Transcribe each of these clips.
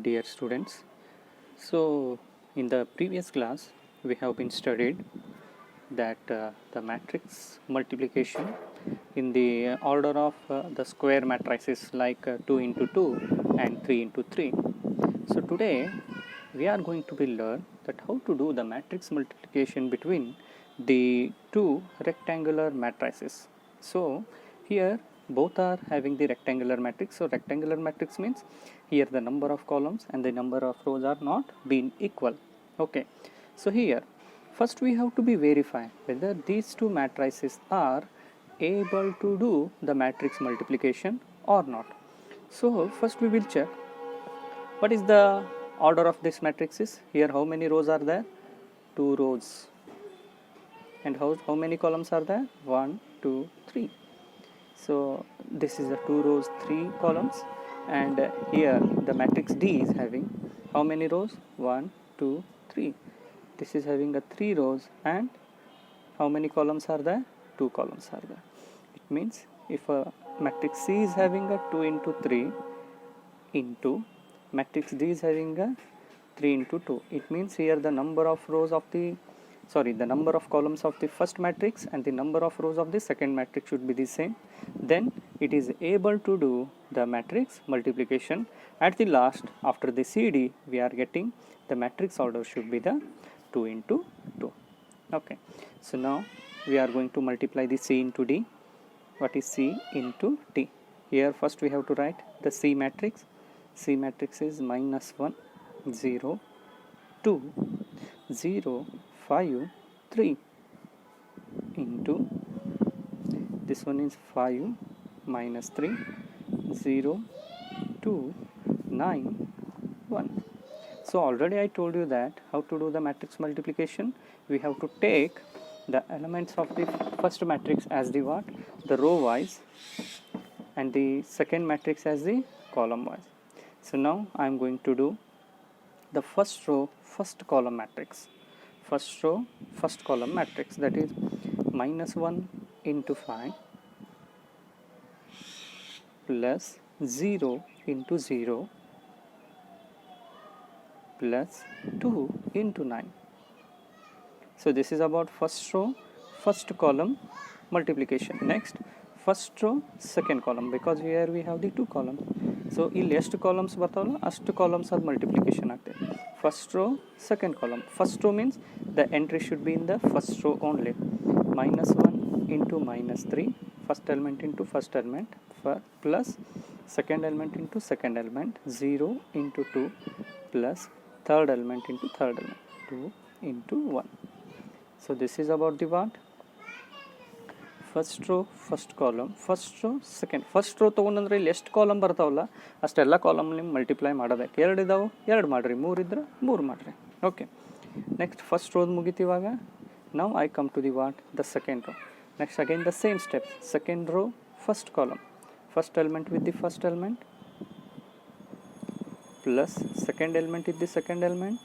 dear students. So in the previous class we have been studied that the matrix multiplication in the order of the square matrices like 2 into 2 and 3 into 3. So today we are going to be learn that how to do the matrix multiplication between the two rectangular matrices. So here both are having the rectangular matrix. So rectangular matrix means here the number of columns and the number of rows are not being equal. Okay, so here first we have to be verify whether these two matrices are able to do the matrix multiplication or not. So first we will check what is the order of this matrix is. Here how many rows are there? 2 rows. And how many columns are there? 1, 2, 3. So this is the 2 rows, 3 columns, and here the matrix D is having how many rows? 1, 2, 3. This is having a 3 rows, and how many columns are there? 2 columns are there. It means if a matrix C is having a 2 into 3 into matrix D is having a 3 into 2, it means here the number of rows of the number of columns of the first matrix and the number of rows of the second matrix should be the same. Then it is able to do the matrix multiplication. At the last, after the CD, we are getting the matrix order should be the 2 into 2. Okay, so now we are going to multiply the C into D. What is C into D? Here first we have to write the C matrix. C matrix is minus 1, 0, 2, 0, 5, 3 into this one is 5 minus 3, 0, 2, 9, 1. So already I told you that how to do the matrix multiplication. We have to take the elements of the first matrix as the what? The row wise, and the second matrix as the column wise. So now I am going to do the first row, first column matrix. First row, first column matrix, that is minus 1 into 5 plus 0 into 0 plus 2 into 9. So this is about first row, first column multiplication. Next, first row, second column, because here we have the 2 columns. So ಇಲ್ಲಿ ಎಷ್ಟು columns ಬರ್ತಾವಲ್ಲ ಅಷ್ಟು columns ಅದು multiplication ಆಗ್ತದೆ. First row, second column. First row means the entry should be in the first row only. minus 1 into minus 3, first element into first element, plus second element into second element, 0 into 2 plus third element into third element, 2 into 1. So this is about the what? First row, first column, first row, second. First row ತೊಗೊಂಡ್ರೆ ಇಲ್ಲಿ ಎಷ್ಟು column ಬರ್ತಾವಲ್ಲ ಅಷ್ಟೆಲ್ಲ column ನಿಮ್ಮ multiply ಮಾಡಬೇಕು. 2 ಇದಾವೆ 2 ಮಾಡಿರಿ, 3 ಇದ್ರೆ 3 ಮಾಡಿರಿ. ಓಕೆ, ನೆಕ್ಸ್ಟ್ ಫಸ್ಟ್ ರೋದು ಮುಗಿತೀವಾಗ. ನಾವು I come to the what? The second row. Next again the same step. Second row, first column, first element with the first element plus second element with the second element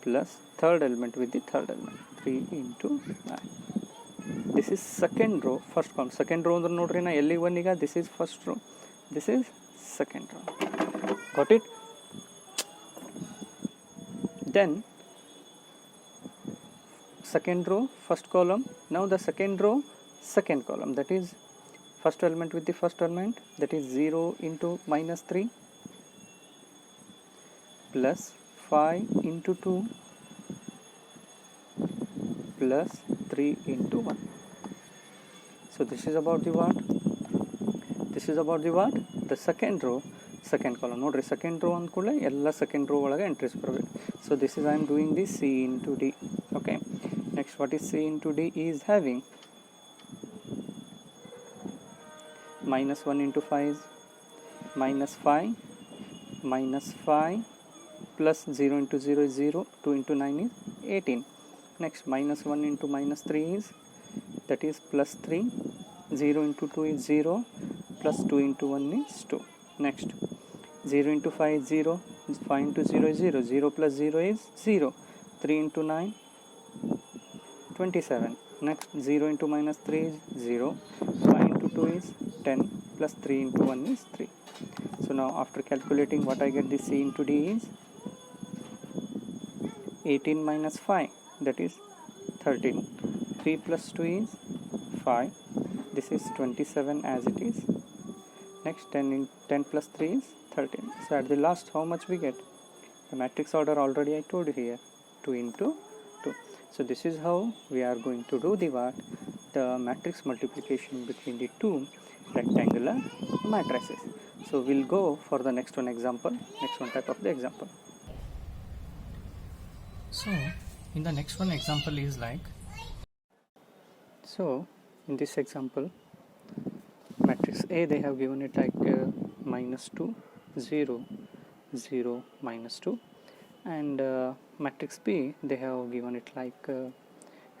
plus third element with the third element, 3 into 9. This is second row, first column. Second row ಅಂದ್ರೆ ನೋಡ್ರಿ ನಾ ಎಲ್ಲಿ one ಈಗ this is first row, this is second row. Got it? Then second row, first column. Now the second row, second column, that is first element with the first element, that is 0 into minus 3 plus 5 into 2 plus 3 into 1. So this is about the what? This is about the what? The second row, second column. Nodri second row ankule ella second row olaga entries barbeku. So this is I am doing the C into D. Okay, next what is C into D is having minus 1 into 5 is minus 5 plus 0 into 0 is 0, 2 into 9 is 18. Next minus 1 into minus 3 is, that is plus 3, 0 into 2 is 0, plus 2 into 1 is 2. Next 0 into 5 is 0, 5 into 0 is 0, 0 plus 0 is 0, 3 into 9, 27. Next 0 into minus 3 is 0, 5 into 2 is 10, plus 3 into 1 is 3. So So now after calculating, what I get, the C into D is 18 minus 5, that is 13. 3 plus 2 is 5. This is 27 as it is. Next 10 plus 3 is 13. So at the last, how much we get? The matrix order already I told you here, 2 into 2. So this is how we are going to do the what? The matrix multiplication between the two rectangular matrices. So we'll go for the next one example, next one type of the example. So in the next one example is like, so in this example, matrix A, they have given it like minus 2, 0, 0, minus 2, and matrix B, they have given it like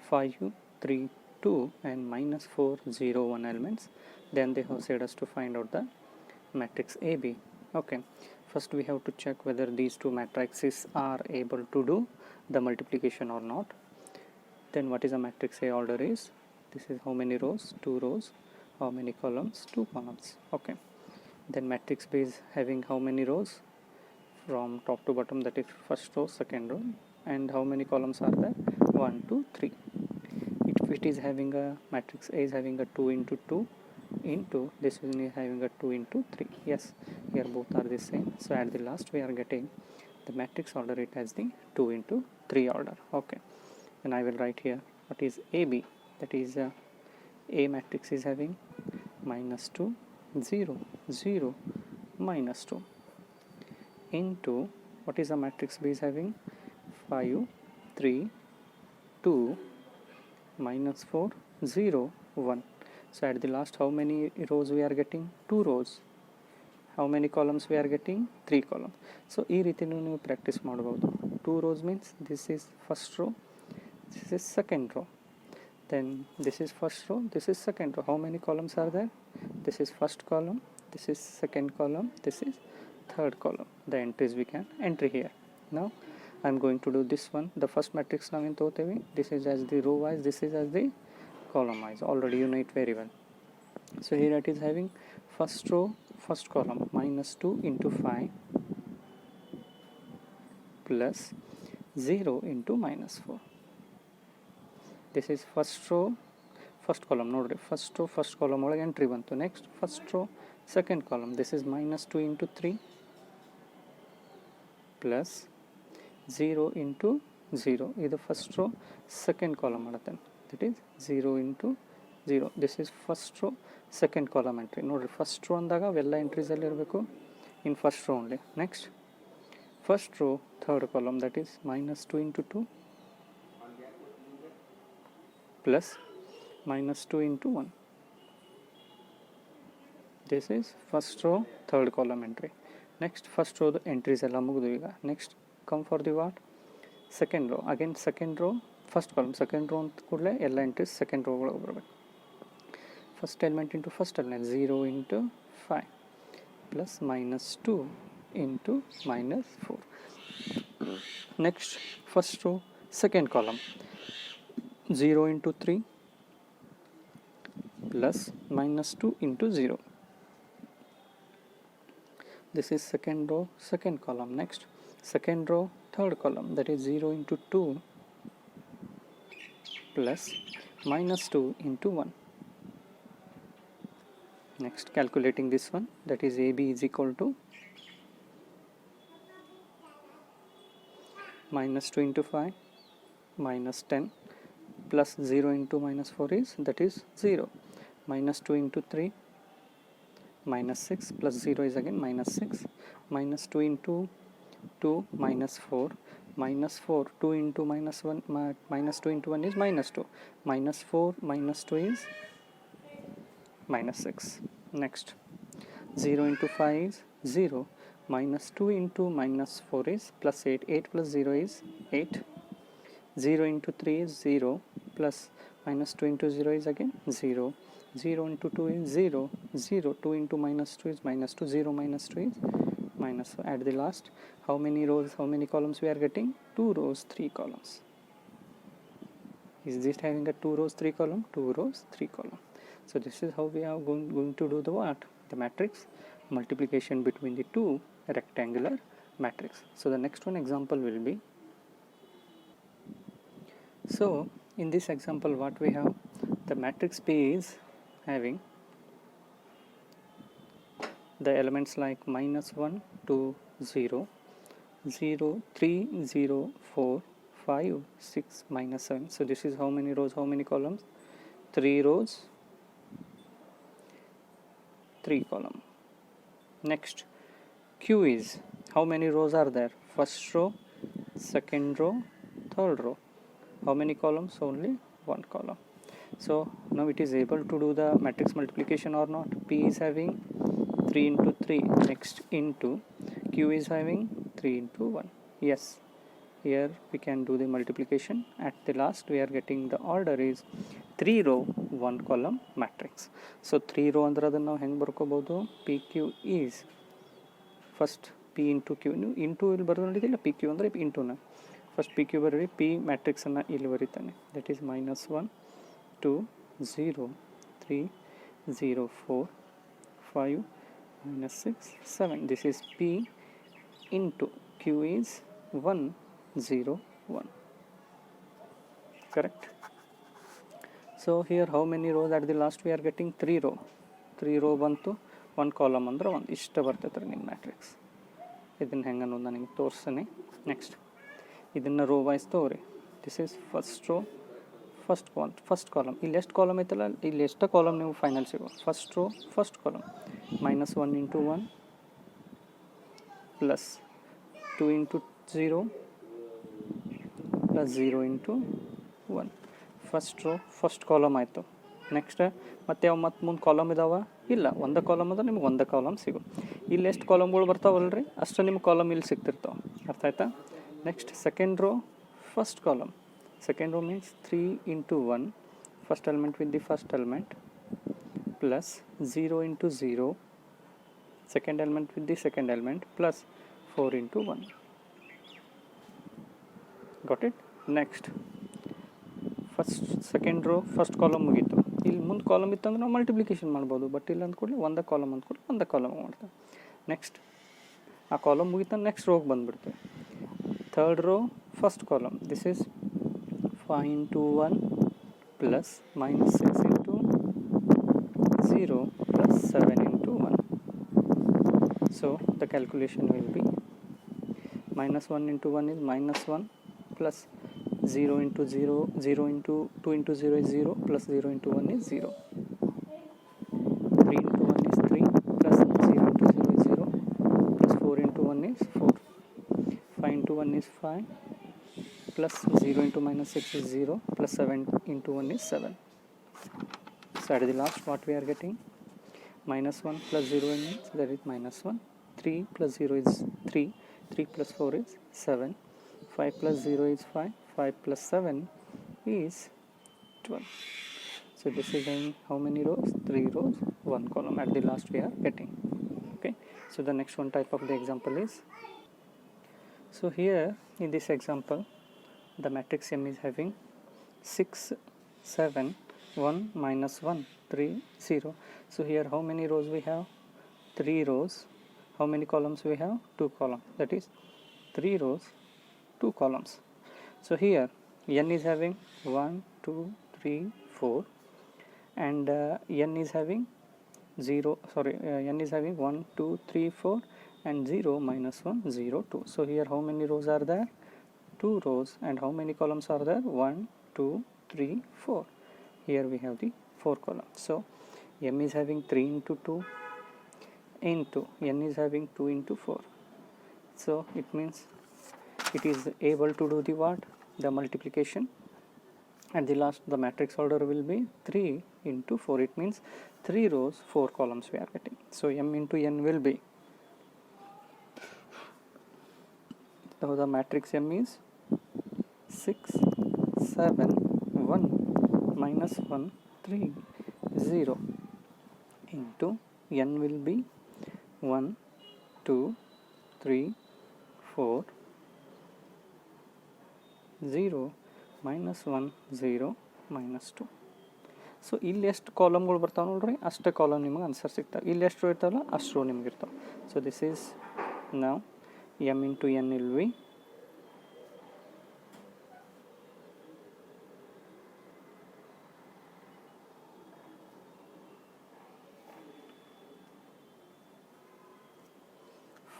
5, 3, 2 and minus 4, 0, 1 elements. Then they have said us to find out the matrix AB. Okay, first we have to check whether these two matrices are able to do the multiplication or not. Then what is a matrix A order is, this is how many rows, 2 rows, how many columns, 2 columns. Okay, then matrix B is having how many rows from top to bottom, that is first row, second row, and how many columns are there, 1, 2, 3. If it is having a matrix A is having a 2 into 2 into this is having a 2 into 3. Yes, here both are the same. So at the last we are getting the matrix order, it has the 2 into 3 order. Okay, and I will write here what is AB, that is A matrix is having minus 2, 0, 0, minus 2 into what is a matrix B is having 5, 3, 2, minus 4, 0, 1. So at the last, how many rows we are getting? 2 rows. How many columns we are getting? 3 columns. So ಈ ರೀತಿ ನೀವು practice ಮಾಡಬಹುದು. 2 rows means this is first row, this is second row, then this is first row, this is second row. How many columns are there? This is first column, this is second column, this is third column. The entries we can enter here. Now I am going to do this one. The first matrix now in Totevi, this is as the row wise, this is as the column wise. Already you know it very well. So here it is having first row, first column, minus 2 into 5 plus 0 into minus 4. This is first row, first column. Nodri, first row, first column ಒಳಗೆ entry ಬಂತು. Next first row, second column. This is minus 2 into 3 plus 0 into 0. ಇದು first row, second column ಮಾಡುತ್ತೆ. That is 0 into 0. This is first row, second column entry. ನೋಡ್ರಿ first row ಅಂದಾಗ ಅವೆಲ್ಲ ಎಂಟ್ರೀಸಲ್ಲಿ ಇರಬೇಕು in first row only. Next first rho, third column, that is minus 2 into 2 plus minus 2 into 1. This is first row, third column entry. Next first row the entries ಎಲ್ಲ ಮುಗಿದು ಈಗ. Next come for the what? Second row. Again second row, first column, second row ಅಂತ ಕೂಡಲೇ ಎಲ್ಲ entries second row ಒಳಗೆ ಬರಬೇಕು. First element into first element, 0 into 5 plus minus 2 into minus 4. Next first row, second column, 0 into 3 plus minus 2 into 0. This is second row, second column. Next second row, third column, that is 0 into 2 plus minus 2 into 1. Next calculating this one, that is AB is equal to minus 2 into 5 minus 10 plus 0 into minus 4 is, that is 0, minus 2 into 3 minus 6 plus 0 is again minus 6, minus 2 into 2 minus 4, minus 4, 2 into minus 1, minus 2 into 1 is minus 2, minus 4 minus 2 is minus 6. Next 0 into 5 is 0, minus 2 into minus 4 is plus 8, 8 plus 0 is 8, 0 into 3 is 0 plus minus 2 into 0 is again 0, 0 into 2 is 0, 0, 2 into minus 2 is minus 2, 0 minus 2 is minus. So at the last, how many rows, how many columns we are getting? 2 rows, 3 columns. Is this having a 2 rows, 3 column? 2 rows, 3 column. So this is how we are going to do the what? The matrix multiplication between the two rectangular matrix. So the next one example will be, so in this example what we have, the matrix P is having the elements like -1 2 0 0 3 0 4 5 6 -7. So this is how many rows, how many columns? 3 rows, 3 column. Next, Q is, how many rows are there? First row, second row, third row. How many columns? Only 1 column. So now it is able to do the matrix multiplication or not? P is having 3 into 3. Next, into Q is having 3 into 1. Yes, here we can do the multiplication. At the last we are getting the order is 3 row 1 column matrix. So 3 row ಅಂದ್ರೆ ಅದನ್ನು ನಾವು ಹೆಂಗೆ ಬರ್ಕೋಬಹುದು? P Q is first P into Q, ನೀವು into ಇಲ್ಲಿ ಬರೋದು ನೋಡಿದಿಲ್ಲ, P Q ಅಂದರೆ ಇಂಟುನ ಫಸ್ಟ್ ಪಿ ಕ್ಯೂ ಬರೀರಿ, ಪಿ ಮ್ಯಾಟ್ರಿಕ್ಸನ್ನು ಇಲ್ಲಿ ಬರೀತಾನೆ, that is -1 2 0 3 0 4 5 -6 7. This is P into Q is 1 0 1. Correct? So here how many rows at the last we are getting? 3 row. 3 row ಬಂತು, 1 ಕಾಲಮ್ ಅಂದ್ರೆ ಒಂದು ಇಷ್ಟ ಬರ್ತೈತೆ ರೀ ನಿಮ್ಮ ಮ್ಯಾಟ್ರಿಕ್ಸ್. ಇದನ್ನು ಹೆಂಗೆ ಅನ್ನೋದು ನಾನು ನಿಮಗೆ ತೋರಿಸ್ತೀನಿ. ನೆಕ್ಸ್ಟ್ ಇದನ್ನು ರೋ ವೈಸ್ ತಗೋರಿ. This is first row, first column. ಇಲ್ಲಿ ಎಷ್ಟು ಕಾಲಮ್ ಐತಲ್ಲ, ಇಲ್ಲಿ ಎಷ್ಟು ಕಾಲಮ್ ನೀವು ಫೈನಲ್ ಸಿಗೋ. First row first column -1 into 1 plus 2 into 0 plus 0 into 1. First row first column ಆಯಿತು. ನೆಕ್ಸ್ಟ್ ಮತ್ತೆ ಯಾವ ಮತ್ತೆ ಮುಂದೆ ಕಾಲಮ್ ಇದಾವ? ಇಲ್ಲ, ಒಂದೇ ಕಾಲಮ್ ಅದ, ನಿಮ್ಗೆ ಒಂದೇ ಕಾಲಮ್ ಸಿಗು. ಇಲ್ಲಿ ಎಷ್ಟು ಕಾಲಮ್ಗಳು ಬರ್ತಾವಲ್ರಿ ಅಷ್ಟು ನಿಮ್ಗೆ ಕಾಲಮ್ ಇಲ್ಲಿ ಸಿಗ್ತಿರ್ತಾವೆ. ಅರ್ಥ ಆಯ್ತಾ? Next second row first column. Second rho means 3 into 1, first element with the first element, plus 0 into 0, second element with the second element, plus 4 into 1. Got it? Next, first second row first column ಮುಗೀತು. ಇಲ್ಲಿ ಮುಂದೆ column ಇತ್ತು ಅಂದ್ರೆ ನಾವು multiplication ಮಾಡ್ಬೋದು, but ಇಲ್ಲ ಅಂದ್ಕೊಳ್ಳಿ ಒಂದೇ ಕಾಲಮ್ ಅಂದ್ಕೊಳ್ಳಿ ಒಂದೇ ಕಾಲಮ್ ಮಾಡ್ತೇವೆ. ನೆಕ್ಸ್ಟ್ ಆ ಕಾಲಮ್ ಮುಗಿತ ನೆಕ್ಸ್ಟ್ ರೋಗೆ ಬಂದುಬಿಡ್ತೇವೆ. Third row first column, this is 5 into 1 plus -6 into 0 plus 7 into 1. So the calculation will be -1 into 1 is -1 plus 0 into 0, 0 into 2 into 0 is 0 plus 0 into 1 is 0. 3 into 1 is 3 plus 0 into 0 is 0 plus 4 into 1 is 4. 5 into 1 is 5 plus 0 into -6 is 0 plus 7 into 1 is 7. So at the last what we are getting? -1 plus 0 means that is -1. 3 plus 0 is 3. 3 plus 4 is 7. 5 plus 0 is 5. 5 plus 7 is 12. So this is in how many rows? 3 rows, 1 column. At the last we are getting. Okay. So the next one type of the example is, so here in this example the matrix M is having 6 7 1 -1 3 0. So here how many rows we have? 3 rows. How many columns we have? 2 columns. That is 3 rows, 2 columns. So here n is having 1 2 3 4 and n is having 0, sorry, n is having 1 2 3 4 and 0 -1 0 2. So here how many rows are there? 2 rows. And how many columns are there? 1 2 3 4. Here we have the 4 columns. So m is having 3 into 2 into n is having 2 into 4. So it means it is able to do the what? The multiplication. At the last the matrix order will be 3 into 4. It means 3 rows 4 columns we are getting. So m into n will be, so the matrix m is 6 7 1 -1 3 0 into n will be 1 2 3 4 0 -1 0 -2. So ಇಲ್ಲಿ ಎಷ್ಟು ಕಾಲಮ್ಗಳು ಬರ್ತಾವೆ ನೋಡ್ರಿ, ಅಷ್ಟೇ column ನಿಮಗೆ answer ಸಿಗ್ತಾವೆ. ಇಲ್ಲಿ ಎಷ್ಟು rho ಇರ್ತಾವಲ್ಲ ಅಷ್ಟು ರೋ ನಿಮ್ಗೆ ಇರ್ತಾವೆ. ಸೊ ದಿಸ್ ಈಸ್ ನಾವು m into n will be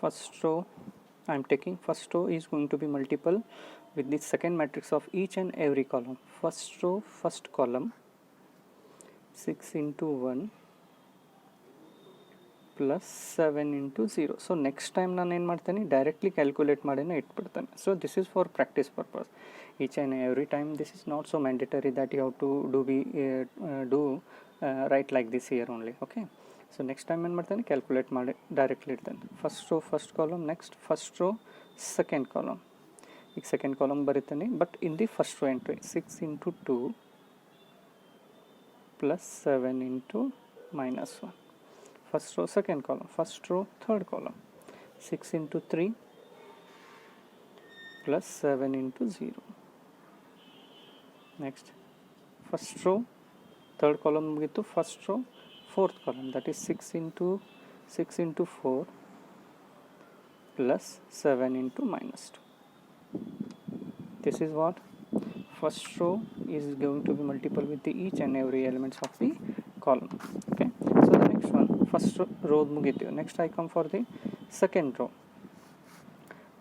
first row. I am taking first row is going to be multiple with the second matrix of each and every column. First row, first column 6 into 1 plus 7 into 0. So next time ನಾನು ಏನು ಮಾಡ್ತೇನೆ, directly calculate ಮಾಡಿನೇ ಇಟ್ಬಿಡ್ತೇನೆ. So this is for practice purpose. Each and every time this is not so mandatory that you have to do right like this here only. Okay, so next time ಏನು ಮಾಡ್ತೇನೆ, calculate ಮಾಡಿ directly ಇಡ್ತೇನೆ. First row first column, next first row second column. ಈಗ second column ಬರೀತೇನೆ, but in the first row entry 6 into 2 plus 7 into minus 1. First row second column, first row third column 6 into 3 plus 7 into 0. Next first row third column mugitu, first row fourth column, that is 6 into 4 plus 7 into minus 2. This is what first row is going to be multiple with the each and every elements of the column. Okay, so the next one, first row mugitu. Next I come for the second row.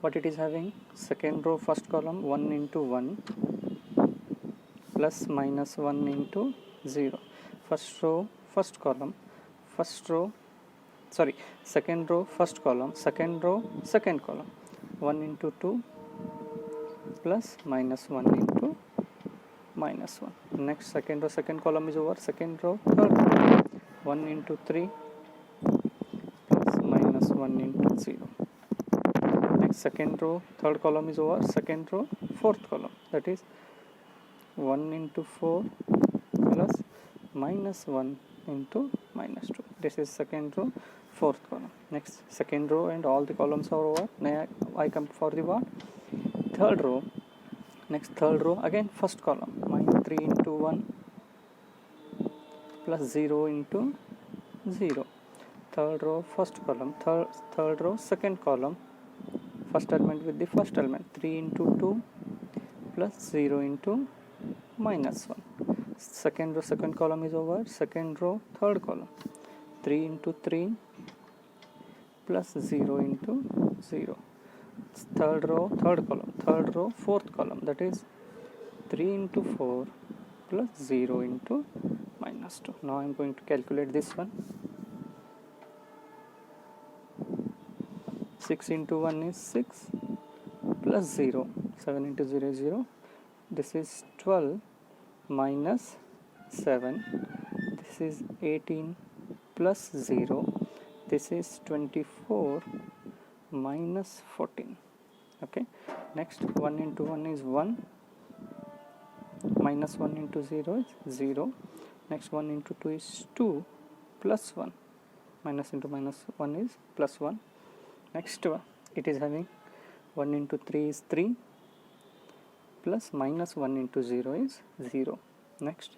What it is having, second row first column 1 into 1 plus minus 1 into 0. First row first column, first row sorry second row first column, second row second column 1 into 2 plus minus 1 into minus 1. Next second row second column is over, second row third column 1 into 3 plus minus 1 into 0. Next second row third column is over, second row fourth column, that is 1 into 4 plus minus 1 into minus 2. This is second row fourth column. Next second row and all the columns are over. Now I come for the what, third row. Next third row again first column, minus 3 into 1 plus 0 into 0. Third row first column, third row second column, first element with the first element, 3 into 2 plus 0 into minus 1. Second row second column is over, second row third column, 3 into 3 plus 0 into 0. Third row third column, third row fourth column, that is 3 into 4 plus 0 into minus 2. Now I am going to calculate this one. 6 into 1 is 6 plus 0, 7 into 0 is 0. This is 12 minus 7, this is 18 plus 0, this is 24 minus 14. Okay, next 1 into 1 is 1, minus 1 into 0 is 0. Next 1 into 2 is 2 plus 1, minus into minus 1 is plus 1. Next it is having 1 into 3 is 3 plus minus 1 into 0 is 0. Next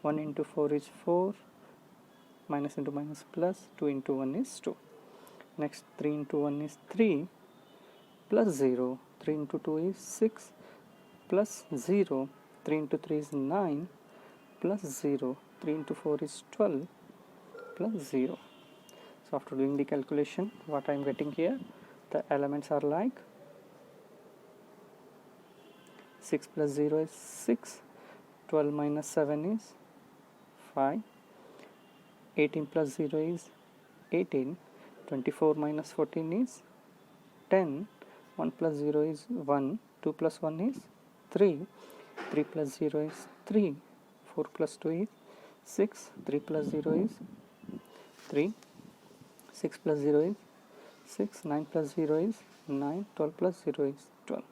1 into 4 is 4, minus into minus plus 2 into 1 is 2. Next 3 into 1 is 3 plus 0, 3 into 2 is 6 plus 0, 3 into 3 is 9 plus 0, 3 into 4 is 12 plus 0. So after doing the calculation, what I am getting here, the elements are like 6 plus 0 is 6, 12 minus 7 is 5, 18 plus 0 is 18, 24 minus 14 is 10, 1 plus 0 is 1, 2 plus 1 is 3, 3 plus 0 is 3, 4 plus 2 is 6, 3 plus 0 is 3, 6 plus 0 is 6, 9 plus 0 is 9, 12 plus 0 is 12.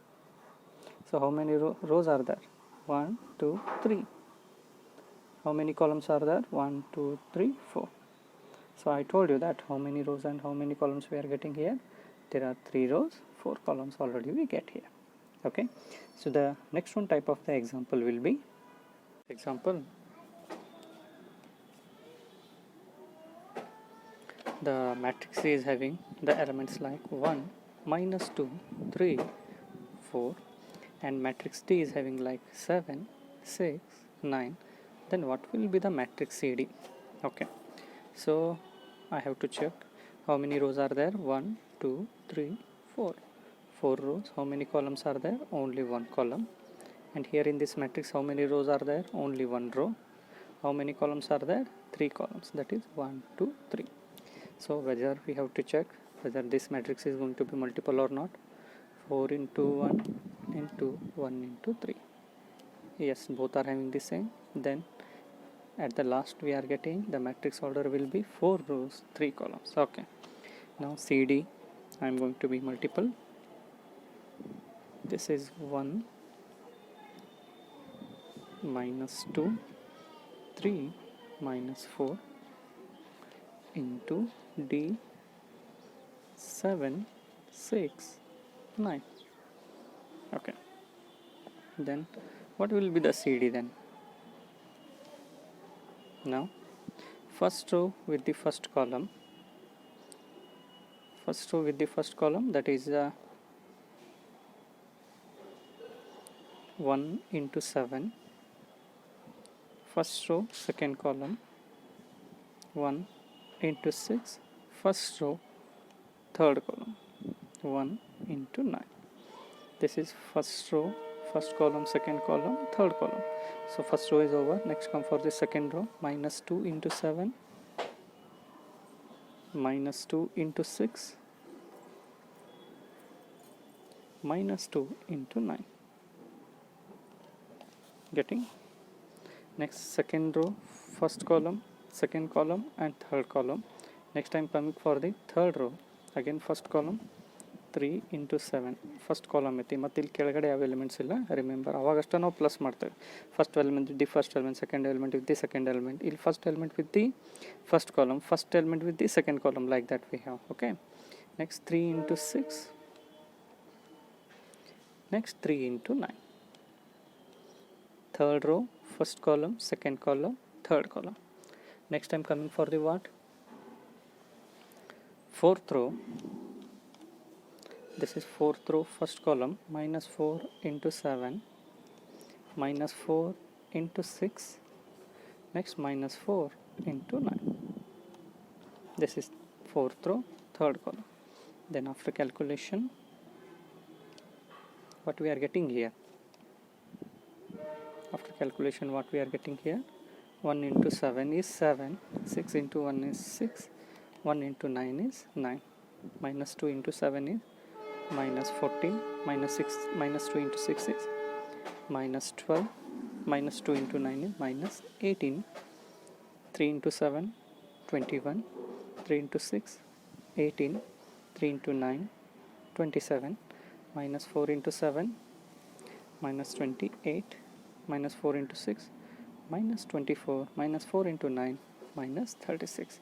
So how many rows are there? 1, 2, 3. How many columns are there? 1, 2, 3, 4. So I told you that how many rows and how many columns we are getting here. There are 3 rows, 4 columns already we get here. Okay, so the next one type of the example will be example the matrix is having the elements like 1 minus 2 3 4, and matrix D is having like 7 6 9, then what will be the matrix CD? Okay, so I have to check how many rows are there. 1 2 3 4, 4 rows. How many columns are there? Only one column. And here in this matrix, how many rows are there? Only one row. How many columns are there? 3 columns, that is 1 2 3. So whether we have to check whether this matrix is going to be multiple or not. 4 into 1 into 1 into 3. Yes, both are having the same. Then at the last we are getting the matrix order will be 4 rows 3 columns. Okay, now CD I am going to be multiple. This is 1 minus 2 3 minus 4 into D 7 6 9. Okay, then what will be the CD then? Now first row with the first column, that is 1 into 7. First row second column 1 into 6. First row third column 1 into 9. This is first row, first column, second column, third column. So first row is over. Next come for the second row. Minus 2 into 7, minus 2 into 6, minus 2 into 9. Getting? Next second row, first column, second column and third column. Next time coming for the third row. Again first column 3 into 7. First column ಐತಿ, ಮತ್ತು ಇಲ್ಲಿ ಕೆಳಗಡೆ ಯಾವ elements ಇಲ್ಲ. Remember ಅವಾಗಷ್ಟೇ ನಾವು plus ಮಾಡ್ತೇವೆ. First element with the first element, second element with the second element. ಇಲ್ಲಿ first element with the first column, first element with the second column, like that we have. Okay, next 3 into 6, next 3 into 9. Third row, first column, second column, third column. Next time coming for the what? Fourth row. This is fourth row, first column, minus 4 into 7, minus 4 into 6, next minus 4 into 9. This is fourth row, third column. Then after calculation, what we are getting here? After calculation, what we are getting here? 1 into 7 is 7, 6 into 1 is 6, 1 into 9 is 9, minus 2 into 7 is minus 14, minus 6, minus 2 into 6 is minus 12, minus 2 into 9 is minus 18, 3 into 7, 21, 3 into 6, 18, 3 into 9, 27, minus 4 into 7, minus 28, minus 4 into 6, minus 24, minus 4 into 9, minus 36.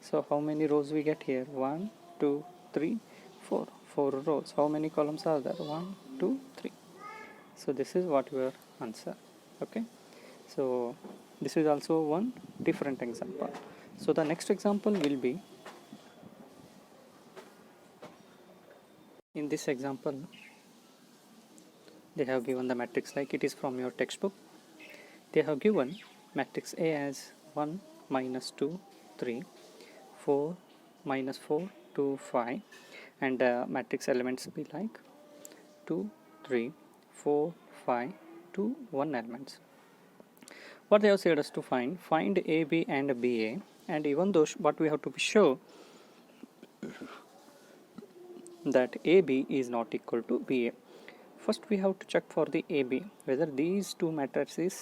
So how many rows we get here? 1, 2, 3, 4. 4 rows. How many columns are there? 1, 2, 3. So this is what your answer. Okay, so this is also one different example. So the next example will be, in this example they have given the matrix like it is from your textbook. They have given matrix A as 1 minus 2 3 4 minus 4 2 5, and matrix elements be like 2 3 4 5 2 1 elements. What they have said us to find AB and BA, and even though what we have to be sure that AB is not equal to BA. First we have to check for the AB whether these two matrices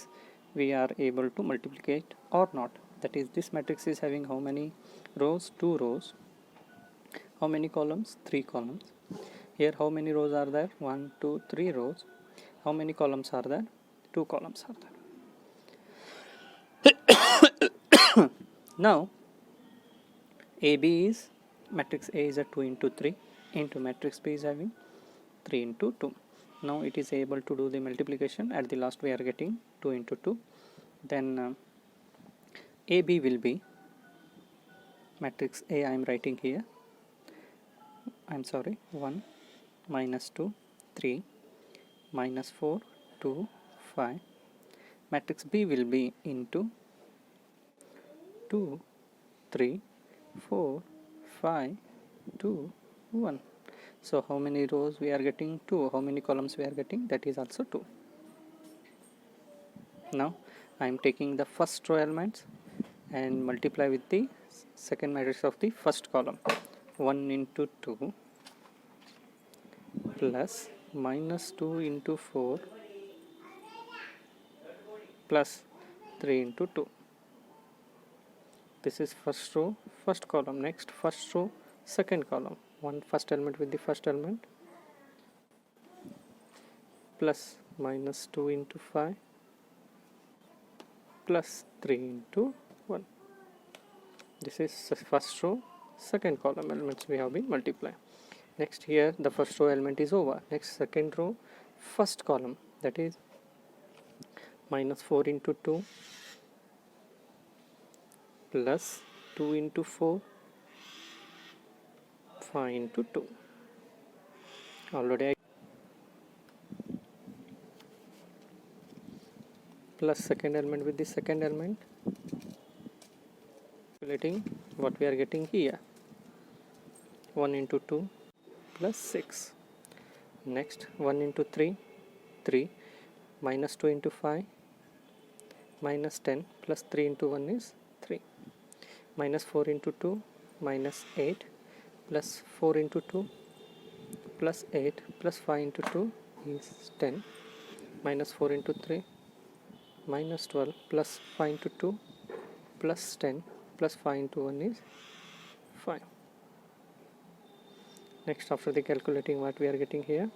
we are able to multiplicate or not. That is, this matrix is having how many rows? 2 rows. How many columns? 3 columns. Here how many rows are there? 1 2 3 rows. How many columns are there? 2 columns are there. Now AB is, matrix A is a 2 into 3 into matrix B is having 3 into 2. Now it is able to do the multiplication. At the last we are getting 2 into 2. Then AB will be matrix A I am writing here, I'm sorry, 1 minus 2 3 minus 4 2 5. Matrix B will be into 2 3 4 5 2 1. So how many rows we are getting? 2. How many columns we are getting? That is also 2. Now I am taking the first row elements and multiply with the second matrix of the first column. 1 into 2 plus minus 2 into 4 plus 3 into 2. This is first row, first column. Next, first row, second column. One first element with the first element plus minus 2 into 5 plus 3 into 1. This is first row, second column elements we have been multiplied. Next, here the first row element is over. Next, second row, first column, that is minus 4 into 2 plus 2 into 4 5 into 2. Already I plus second element with the second element, calculating what we are getting here. 1 into 2 plus 6. Next, 1 into 3 3 minus 2 into 5 minus 10 plus 3 into 1 is 3. Minus 4 into 2 minus 8 plus 4 into 2 plus 8 plus 5 into 2 is 10. Minus 4 into 3 minus 12 plus 5 into 2 plus 10 plus 5 into 1 is 5. Next, after the calculating, what we are getting here?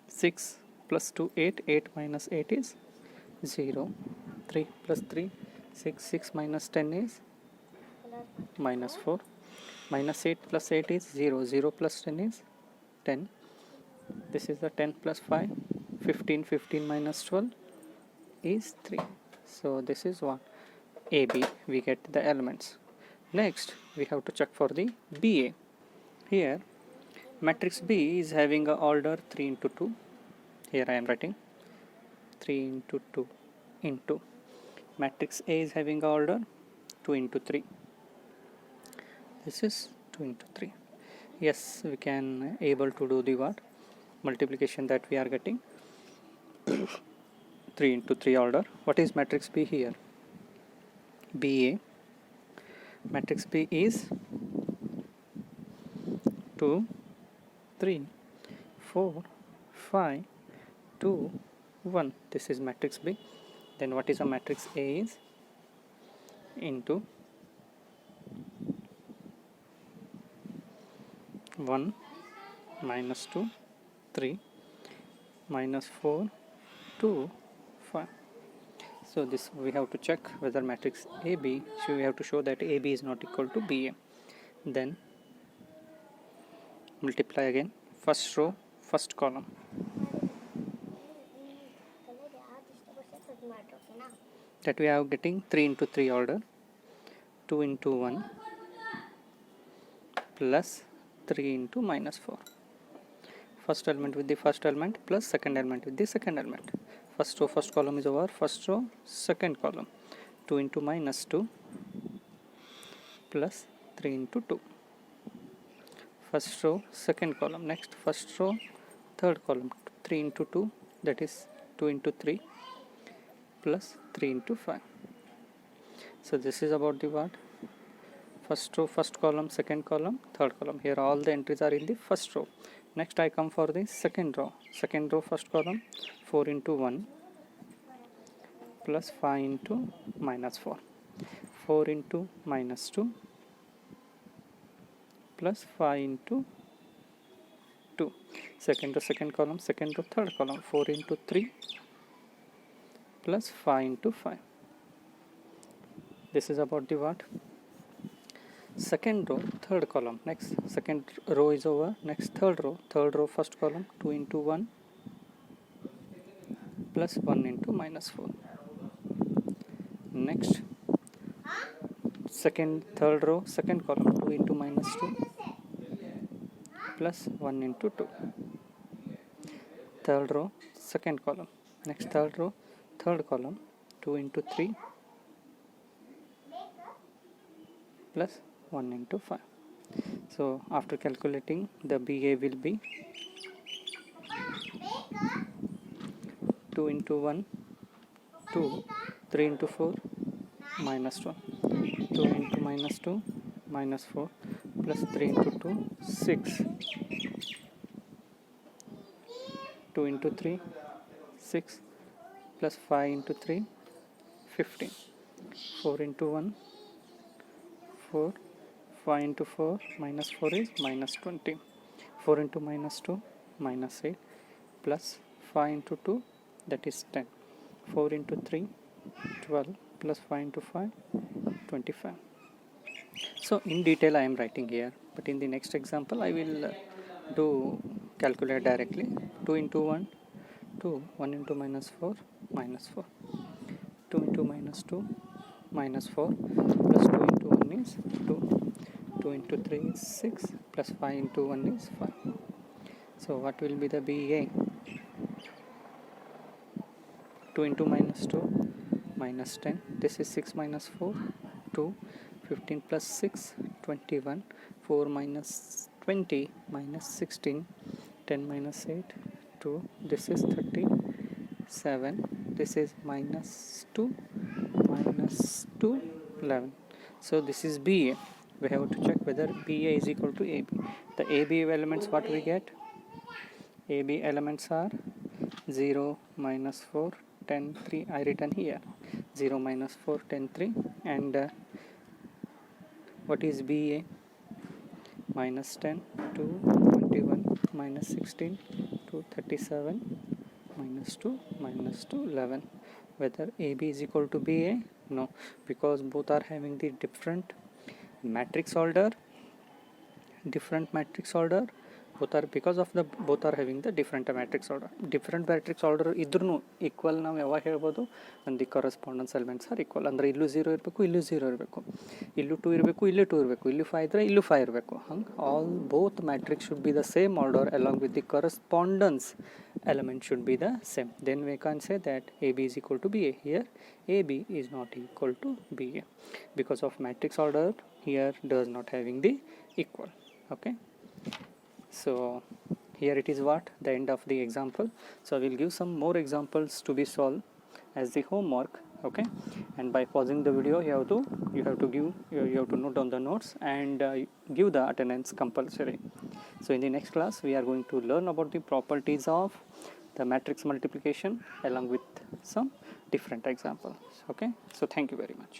6 plus 2 8, 8 minus 8 is 0. 3 plus 3 6, 6 minus 10 is minus 4. Minus 8 plus 8 is 0. 0 plus 10 is 10. This is the 10 plus 5. 15. 15 minus 12 is 3. So this is one AB. We get the elements. Next, we have to check for the BA. Here, matrix B is having a order 3 into 2. Here I am writing 3 into 2 into. Matrix A is having a order 2 into 3. This is 2 into 3. Yes, we can able to do the what? Multiplication that we are getting. 3 into 3 order. What is matrix B here? BA. Matrix B is 2, 3, 4, 5, 2, 1. This is matrix B. Then what is a matrix A is into 1 minus 2 3 minus 4 2 5. So this we have to check whether matrix AB, so we have to show that AB is not equal to BA. Then multiply again, first row, first column. That we are getting 3 into 3 order, 2 into 1 plus 3 into minus 4. First element with the first element plus second element with the second element. First row, first column is over. First row, second column. 2 into minus 2 plus 3 into 2. First row, second column. Next, first row, third column. 3 into 2, that is 2 into 3 plus 3 into 5. So this is about the what? First row, first column, second column, third column. Here all the entries are in the first row. Next I come for the second row. Second row, first column, 4 into 1 plus 5 into minus 4. 4 into minus 2 plus 5 into 2. Second row, second column, second row, third column, 4 into 3 plus 5 into 5. This is about the what? Second row, third column. Next, second row is over. Next, third row, first column, 2 into 1 plus 1 into minus 4. Next, third row, second column, 2 into minus 2 plus 1 into 2. Third row, second column. Next third row, third column, 2 into 3 plus 1 into 5. So after calculating, the BA will be 2 into 1, 2, 3 into 4, minus 1, 2 into minus 2, minus 4, plus 3 into 2, 6, 2 into 3, 6, plus 5 into 3, 15, 4 into 1, 4, 5 into 4, minus 4 is minus 20, 4 into minus 2, minus 8, plus 5 into 2, that is 10, 4 into 3, 12, plus 5 into 5, 25. So in detail I am writing here, but in the next example I will do calculate directly. 2 into 1, 2, 1 into minus 4, minus 4, 2 into minus 2, minus 4, plus 2 into 1 is 2, 2 into 3 is 6, plus 5 into 1 is 5. So what will be the BA? 2 into minus 2, minus 10, this is 6 minus 4, 2, 15 plus 6, 21, 4 minus 20, minus 16, 10 minus 8, 2, this is 37, this is minus 2, minus 2, 11. So this is BA. We have to check whether BA is equal to AB. The AB elements, what we get? AB elements are 0, minus 4, 10, 3. I written here 0, minus 4, 10, 3. And what is BA? Minus 10, 2, 21, minus 16, 2, 37, minus 2, minus 2, 11. Whether AB is equal to BA? No, because both are having the different matrix order. Both are having the different matrix order. Different matrix order idru equal ನಾವು ಯಾವಾಗ ಹೇಳ್ಬೋದು, and the correspondence elements are equal. ಅಂದರೆ ಇಲ್ಲೂ 0 ಇರಬೇಕು, ಇಲ್ಲೂ 0 ಇರಬೇಕು, ಇಲ್ಲೂ 2 ಇರಬೇಕು, ಇಲ್ಲೂ 2 ಇರಬೇಕು, ಇಲ್ಲೂ 5 ಇದ್ದರೆ ಇಲ್ಲೂ 5 ಇರಬೇಕು. ಹಂಗೆ all both matrix should be the same order along with the correspondence element should be the same. Then we can say that AB is equal to BA. Here AB is not equal to BA because of matrix order here does not having the equal. Okay, so here it is what the end of the example. So I will give some more examples to be solved as the homework. Okay, and by pausing the video you have to note down the notes and give the attendance compulsory. So in the next class we are going to learn about the properties of the matrix multiplication along with some different examples. Okay, so thank you very much.